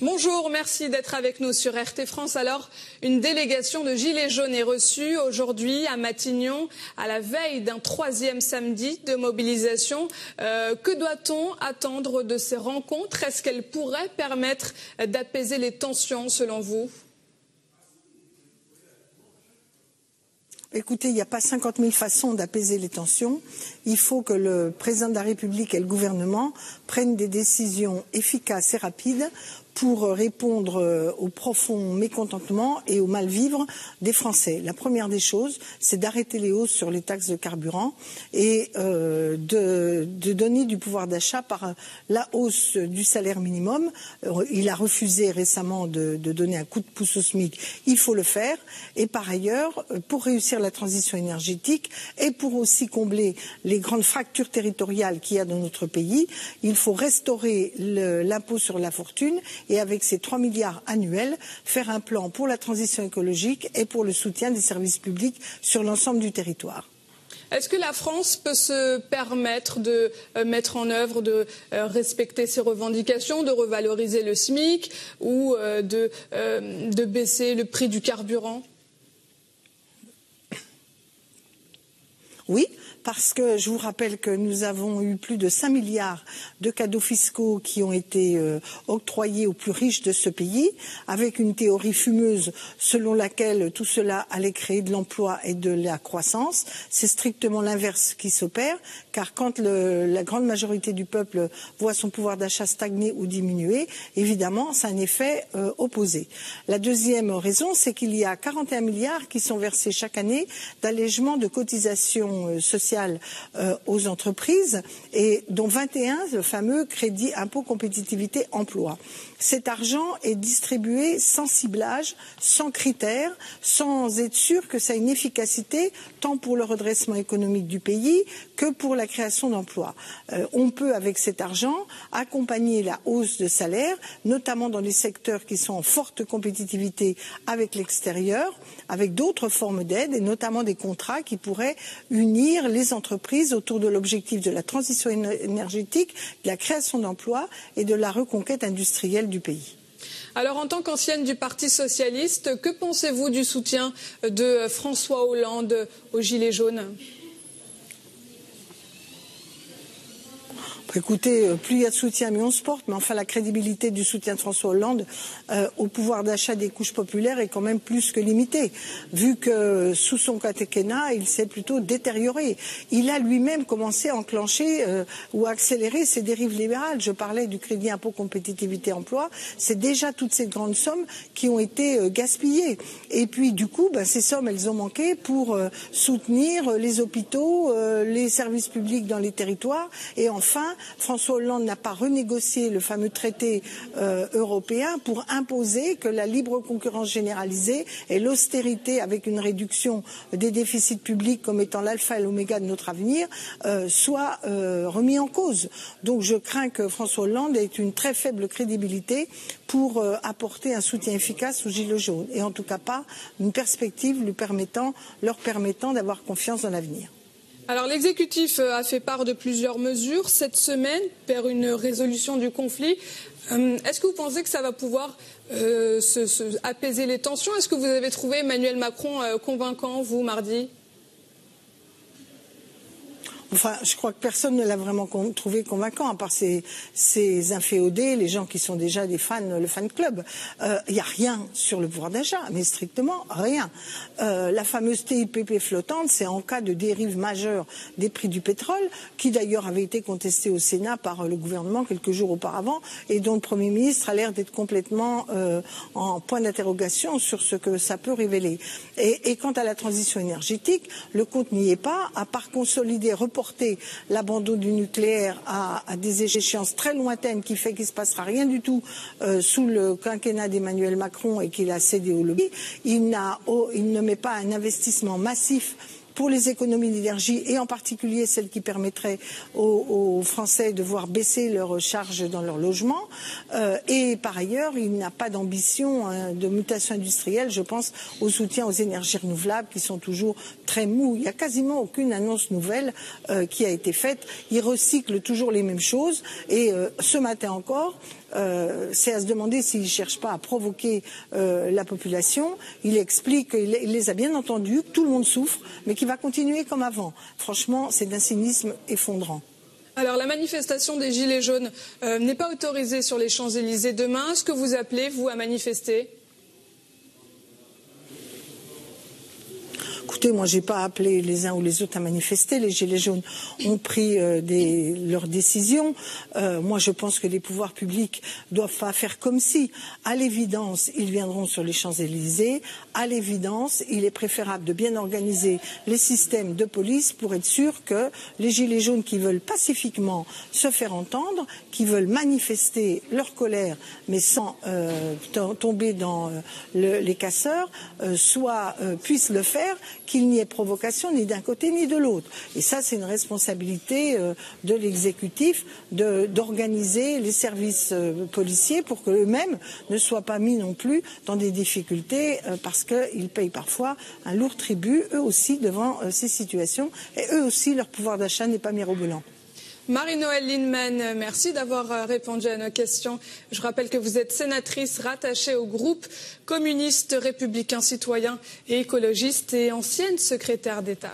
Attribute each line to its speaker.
Speaker 1: Bonjour, merci d'être avec nous sur RT France. Alors, une délégation de Gilets jaunes est reçue aujourd'hui à Matignon, à la veille d'un 3e samedi de mobilisation. Que doit-on attendre de ces rencontres? Est-ce qu'elles pourraient permettre d'apaiser les tensions, selon vous?
Speaker 2: Écoutez, il n'y a pas 50 000 façons d'apaiser les tensions. Il faut que le président de la République et le gouvernement prennent des décisions efficaces et rapides pour répondre au profond mécontentement et au mal-vivre des Français. La première des choses, c'est d'arrêter les hausses sur les taxes de carburant et de donner du pouvoir d'achat par la hausse du salaire minimum. Il a refusé récemment de donner un coup de pouce au SMIC. Il faut le faire. Et par ailleurs, pour réussir la transition énergétique et pour aussi combler les grandes fractures territoriales qu'il y a dans notre pays, il faut restaurer l'impôt sur la fortune et avec ces 3 milliards annuels, faire un plan pour la transition écologique et pour le soutien des services publics sur l'ensemble du territoire.
Speaker 1: Est-ce que la France peut se permettre de mettre en œuvre, de respecter ses revendications, de revaloriser le SMIC ou de baisser le prix du carburant ?
Speaker 2: Oui, parce que je vous rappelle que nous avons eu plus de 5 milliards de cadeaux fiscaux qui ont été octroyés aux plus riches de ce pays, avec une théorie fumeuse selon laquelle tout cela allait créer de l'emploi et de la croissance. C'est strictement l'inverse qui s'opère, car quand la grande majorité du peuple voit son pouvoir d'achat stagner ou diminuer, évidemment, c'est un effet opposé. La deuxième raison, c'est qu'il y a 41 milliards qui sont versés chaque année d'allègement de cotisations sociales aux entreprises, et dont 21, le fameux crédit impôt compétitivité emploi. Cet argent est distribué sans ciblage, sans critères, sans être sûr que ça a une efficacité tant pour le redressement économique du pays que pour la création d'emplois. On peut, avec cet argent, accompagner la hausse de salaire, notamment dans les secteurs qui sont en forte compétitivité avec l'extérieur, avec d'autres formes d'aide, et notamment des contrats qui pourraient unir les entreprises autour de l'objectif de la transition énergétique, de la création d'emplois et de la reconquête industrielle du pays.
Speaker 1: Alors, en tant qu'ancienne du Parti socialiste, que pensez-vous du soutien de François Hollande aux Gilets jaunes ?
Speaker 2: Écoutez, plus il y a de soutien, mieux on se porte, mais enfin la crédibilité du soutien de François Hollande au pouvoir d'achat des couches populaires est quand même plus que limitée, vu que sous son quinquennat, il s'est plutôt détérioré. Il a lui-même commencé à enclencher ou à accélérer ses dérives libérales. Je parlais du crédit impôt compétitivité emploi, c'est déjà toutes ces grandes sommes qui ont été gaspillées. Et puis du coup, ces sommes, elles ont manqué pour soutenir les hôpitaux, les services publics dans les territoires, et enfin, François Hollande n'a pas renégocié le fameux traité européen pour imposer que la libre concurrence généralisée et l'austérité avec une réduction des déficits publics comme étant l'alpha et l'oméga de notre avenir soient remis en cause. Donc je crains que François Hollande ait une très faible crédibilité pour apporter un soutien efficace aux Gilets jaunes, et en tout cas pas une perspective leur permettant d'avoir confiance dans l'avenir.
Speaker 1: Alors l'exécutif a fait part de plusieurs mesures cette semaine vers une résolution du conflit. Est-ce que vous pensez que ça va pouvoir apaiser les tensions? Est-ce que vous avez trouvé Emmanuel Macron convaincant, vous, mardi?
Speaker 2: Enfin, je crois que personne ne l'a vraiment trouvé convaincant, à part ces inféodés, les gens qui sont déjà des fans, le fan club. Il n'y a rien sur le pouvoir d'achat, mais strictement rien. La fameuse TIPP flottante, c'est en cas de dérive majeure des prix du pétrole, qui d'ailleurs avait été contestée au Sénat par le gouvernement quelques jours auparavant, et dont le Premier ministre a l'air d'être complètement en point d'interrogation sur ce que ça peut révéler. Et quant à la transition énergétique, le compte n'y est pas, à part consolider, reporter l'abandon du nucléaire à des échéances très lointaines, qui fait qu'il ne se passera rien du tout sous le quinquennat d'Emmanuel Macron et qu'il a cédé au lobby. Il ne met pas un investissement massif pour les économies d'énergie, et en particulier celles qui permettraient aux Français de voir baisser leurs charges dans leur logement. Et par ailleurs, il n'a pas d'ambition de mutation industrielle. Je pense au soutien aux énergies renouvelables qui sont toujours très mous. Il n'y a quasiment aucune annonce nouvelle qui a été faite. Il recycle toujours les mêmes choses. Et ce matin encore, c'est à se demander s'il ne cherche pas à provoquer la population. Il explique qu'il les a bien entendus, que tout le monde souffre, mais qu'il va continuer comme avant. Franchement, c'est d'un cynisme effondrant.
Speaker 1: Alors la manifestation des Gilets jaunes n'est pas autorisée sur les Champs-Élysées demain. Est-ce que vous appelez, vous, à manifester ?
Speaker 2: Écoutez, moi, j'ai pas appelé les uns ou les autres à manifester. Les Gilets jaunes ont pris leurs décisions. Moi, je pense que les pouvoirs publics doivent pas faire comme si, à l'évidence, ils viendront sur les Champs-Élysées. À l'évidence, il est préférable de bien organiser les systèmes de police pour être sûr que les Gilets jaunes qui veulent pacifiquement se faire entendre, qui veulent manifester leur colère, mais sans tomber dans les casseurs, puissent le faire, qu'il n'y ait provocation ni d'un côté ni de l'autre. Et ça, c'est une responsabilité de l'exécutif d'organiser les services policiers pour qu'eux-mêmes ne soient pas mis non plus dans des difficultés parce qu'ils payent parfois un lourd tribut, eux aussi, devant ces situations. Et eux aussi, leur pouvoir d'achat n'est pas mirobolant.
Speaker 1: Marie-Noëlle Lienemann, merci d'avoir répondu à nos questions. Je rappelle que vous êtes sénatrice rattachée au groupe communiste républicain citoyen et écologiste et ancienne secrétaire d'État.